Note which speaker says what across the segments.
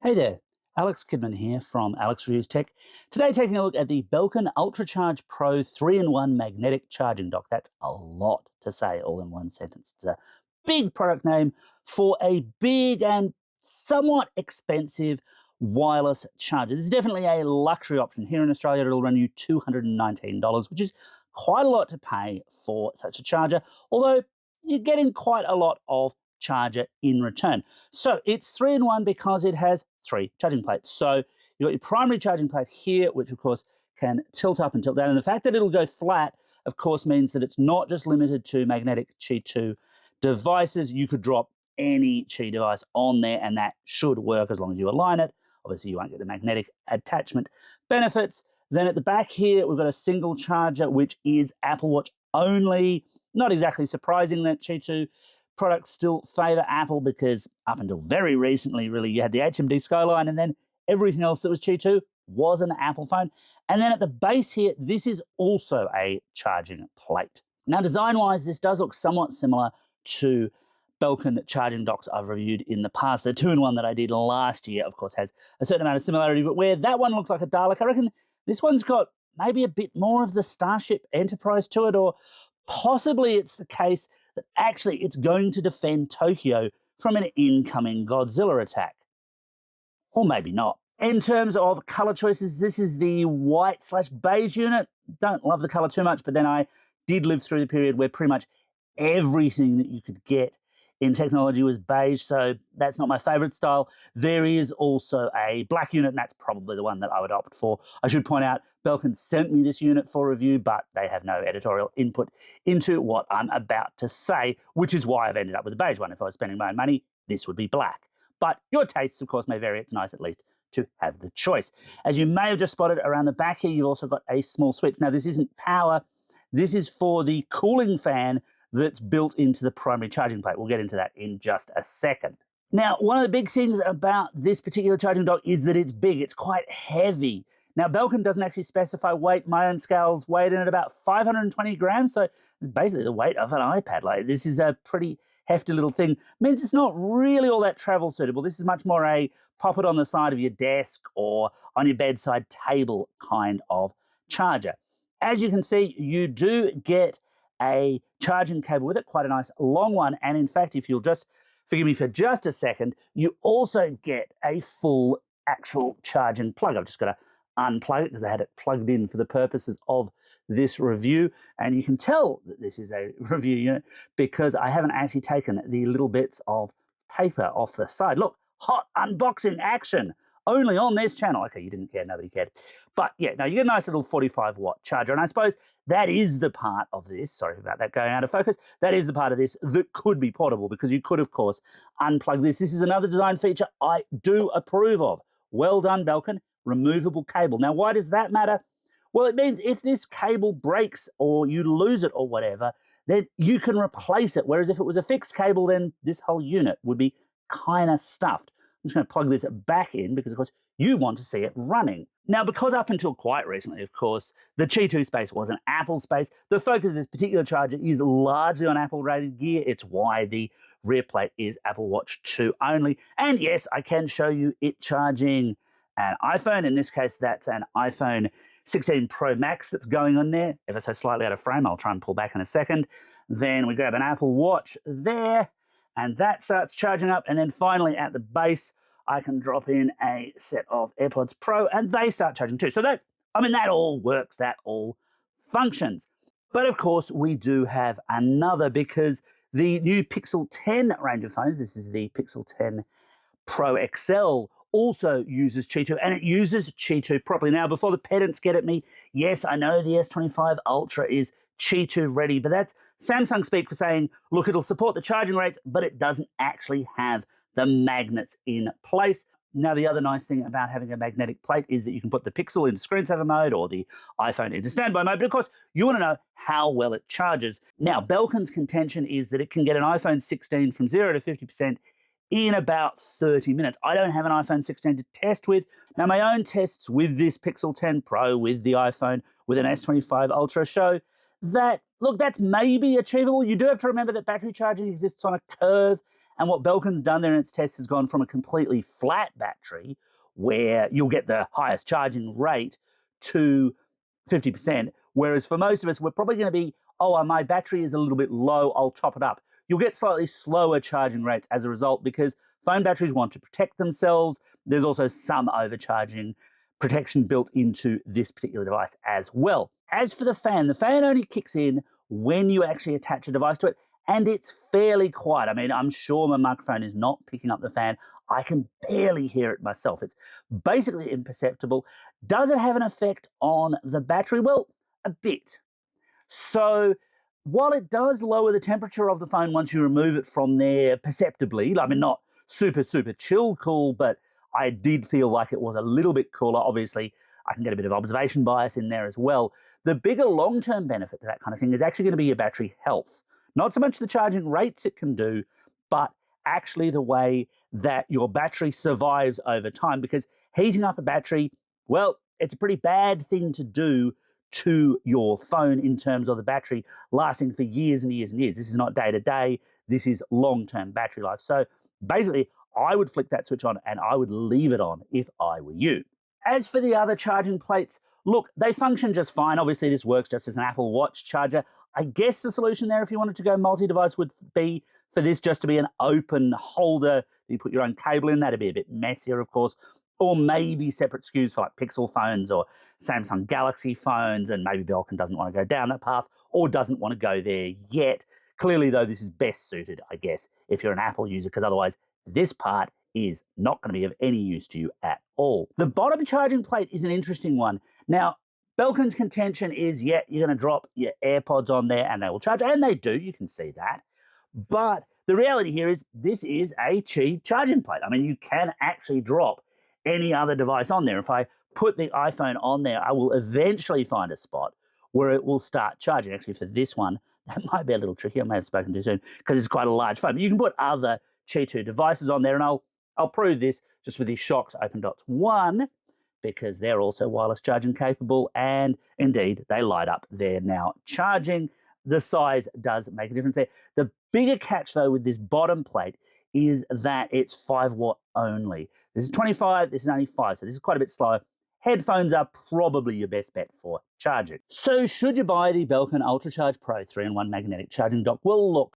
Speaker 1: Hey there, Alex Kidman here from Alex Reviews Tech. Today taking a look at the Belkin UltraCharge Pro 3-in-1 magnetic charging dock. That's a lot to say all in one sentence. It's a big product name for a big and somewhat expensive wireless charger. This is definitely a luxury option. Here in Australia, it'll run you $219, which is quite a lot to pay for such a charger, although you're getting quite a lot of charger in return. So it's 3-in-1 because it has 3 charging plates. So you've got your primary charging plate here, which of course can tilt up and tilt down. And the fact that it'll go flat, of course, means that it's not just limited to magnetic Qi 2 devices. You could drop any Qi device on there and that should work as long as you align it. Obviously, you won't get the magnetic attachment benefits. Then at the back here, we've got a single charger, which is Apple Watch only. Not exactly surprising that Qi 2 products still favor Apple because up until very recently, really, you had the HMD Skyline and then everything else that was Qi 2 was an Apple phone. And then at the base here, this is also a charging plate. Now, design-wise, this does look somewhat similar to Belkin charging docks I've reviewed in the past. The 2-in-1 that I did last year, of course, has a certain amount of similarity, but where that one looked like a Dalek, I reckon this one's got maybe a bit more of the Starship Enterprise to it, or possibly it's the case that actually it's going to defend Tokyo from an incoming Godzilla attack. Or maybe not. In terms of color choices, this is the white/beige unit. Don't love the color too much, but then I did live through the period where pretty much everything that you could get in technology was beige, so that's not my favorite style. There is also a black unit, and that's probably the one that I would opt for. I should point out, Belkin sent me this unit for review, but they have no editorial input into what I'm about to say, which is why I've ended up with a beige one. If I was spending my own money, this would be black. But your tastes, of course, may vary. It's nice, at least, to have the choice. As you may have just spotted around the back here, you've also got a small switch. Now, this isn't power. This is for the cooling fan that's built into the primary charging plate. We'll get into that in just a second. Now, one of the big things about this particular charging dock is that it's big. It's quite heavy. Now, Belkin doesn't actually specify weight. My own scales weighed in at about 520 grams, so it's basically the weight of an iPad. Like, this is a pretty hefty little thing. It means it's not really all that travel suitable. This is much more a pop it on the side of your desk or on your bedside table kind of charger. As you can see, you do get a charging cable with it, quite a nice long one. And in fact, if you'll just forgive me for just a second, you also get a full actual charging plug. I've just got to unplug it because I had it plugged in for the purposes of this review. And you can tell that this is a review unit because I haven't actually taken the little bits of paper off the side. Look, hot unboxing action. Only on this channel. Okay, you didn't care, nobody cared. But yeah, now you get a nice little 45-watt charger. And I suppose that is the part of this, sorry about that going out of focus, that is the part of this that could be portable because you could, of course, unplug this. This is another design feature I do approve of. Well done, Belkin. Removable cable. Now, why does that matter? Well, it means if this cable breaks or you lose it or whatever, then you can replace it. Whereas if it was a fixed cable, then this whole unit would be kind of stuffed. I'm just going to plug this back in because, of course, you want to see it running. Now, because up until quite recently, of course, the Qi 2 space was an Apple space, the focus of this particular charger is largely on Apple-rated gear. It's why the rear plate is Apple Watch 2 only. And yes, I can show you it charging an iPhone. In this case, that's an iPhone 16 Pro Max that's going on there, ever so slightly out of frame. I'll try and pull back in a second. Then we grab an Apple Watch there, and that starts charging up. And then finally at the base, I can drop in a set of AirPods Pro and they start charging too. So that all works, that all functions. But of course, we do have another because the new Pixel 10 range of phones, this is the Pixel 10 Pro XL, also uses Qi 2 and it uses Qi 2 properly. Now, before the pedants get at me, yes, I know the S25 Ultra is Qi 2 ready, but that's Samsung speak for saying, look, it'll support the charging rates, but it doesn't actually have the magnets in place. Now, the other nice thing about having a magnetic plate is that you can put the Pixel into screensaver mode or the iPhone into standby mode, but of course, you want to know how well it charges. Now, Belkin's contention is that it can get an iPhone 16 from 0 to 50% in about 30 minutes. I don't have an iPhone 16 to test with. Now, my own tests with this Pixel 10 Pro, with the iPhone, with an S25 Ultra show that, look, that's maybe achievable. You do have to remember that battery charging exists on a curve, And what Belkin's done there in its test has gone from a completely flat battery, where you'll get the highest charging rate, to 50%. Whereas for most of us, we're probably going to be, oh, my battery is a little bit low, I'll top it up. You'll get slightly slower charging rates as a result because phone batteries want to protect themselves. There's also some overcharging protection built into this particular device as well. As for the fan only kicks in when you actually attach a device to it, and it's fairly quiet. I mean, I'm sure my microphone is not picking up the fan. I can barely hear it myself. It's basically imperceptible. Does it have an effect on the battery? Well, a bit. So while it does lower the temperature of the phone once you remove it from there perceptibly, I mean, not super, super chill cool, but I did feel like it was a little bit cooler. Obviously, I can get a bit of observation bias in there as well. The bigger long-term benefit to that kind of thing is actually going to be your battery health. Not so much the charging rates it can do, but actually the way that your battery survives over time, because heating up a battery, well, it's a pretty bad thing to do to your phone in terms of the battery lasting for years and years and years. This is not day to day, this is long-term battery life. So basically, I would flick that switch on and I would leave it on if I were you. As for the other charging plates, look, they function just fine. Obviously, this works just as an Apple Watch charger. I guess the solution there, if you wanted to go multi-device, would be for this just to be an open holder. You put your own cable in. That'd be a bit messier, of course. Or maybe separate SKUs for like Pixel phones or Samsung Galaxy phones, and maybe Belkin doesn't want to go down that path or doesn't want to go there yet. Clearly, though, this is best suited, I guess, if you're an Apple user, because otherwise this part is not going to be of any use to you at all. The bottom charging plate is an interesting one. Now, Belkin's contention is, yeah, you're going to drop your AirPods on there and they will charge, and they do, you can see that. But the reality here is this is a cheap charging plate. I mean, you can actually drop any other device on there. If I put the iPhone on there, I will eventually find a spot where it will start charging. Actually, for this one, that might be a little tricky. I may have spoken too soon because it's quite a large phone. But you can put other Qi2 devices on there, and I'll prove this just with the Shox Open Dots 1, because they're also wireless charging capable, and indeed, they light up. They're now charging. The size does make a difference there. The bigger catch, though, with this bottom plate is that it's 5 watt only. This is 25, this is only 5, so this is quite a bit slower. Headphones are probably your best bet for charging. So should you buy the Belkin UltraCharge Pro 3-in-1 magnetic charging dock? Well, look,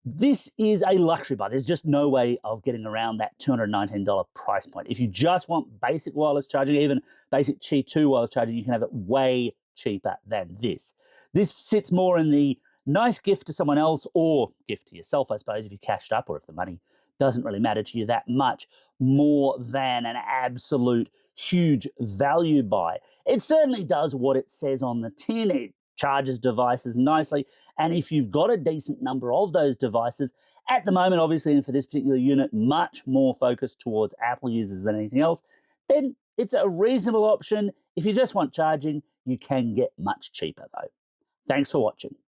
Speaker 1: this is a luxury buy. There's just no way of getting around that $219 price point. If you just want basic wireless charging, even basic Qi2 wireless charging, you can have it way cheaper than this. This sits more in the nice gift to someone else, or gift to yourself, I suppose, if you cashed up, or if the money doesn't really matter to you that much, more than an absolute huge value buy. It certainly does what it says on the tin. It charges devices nicely, and if you've got a decent number of those devices, at the moment, obviously, and for this particular unit, much more focused towards Apple users than anything else, then it's a reasonable option. If you just want charging, you can get much cheaper, though. Thanks for watching.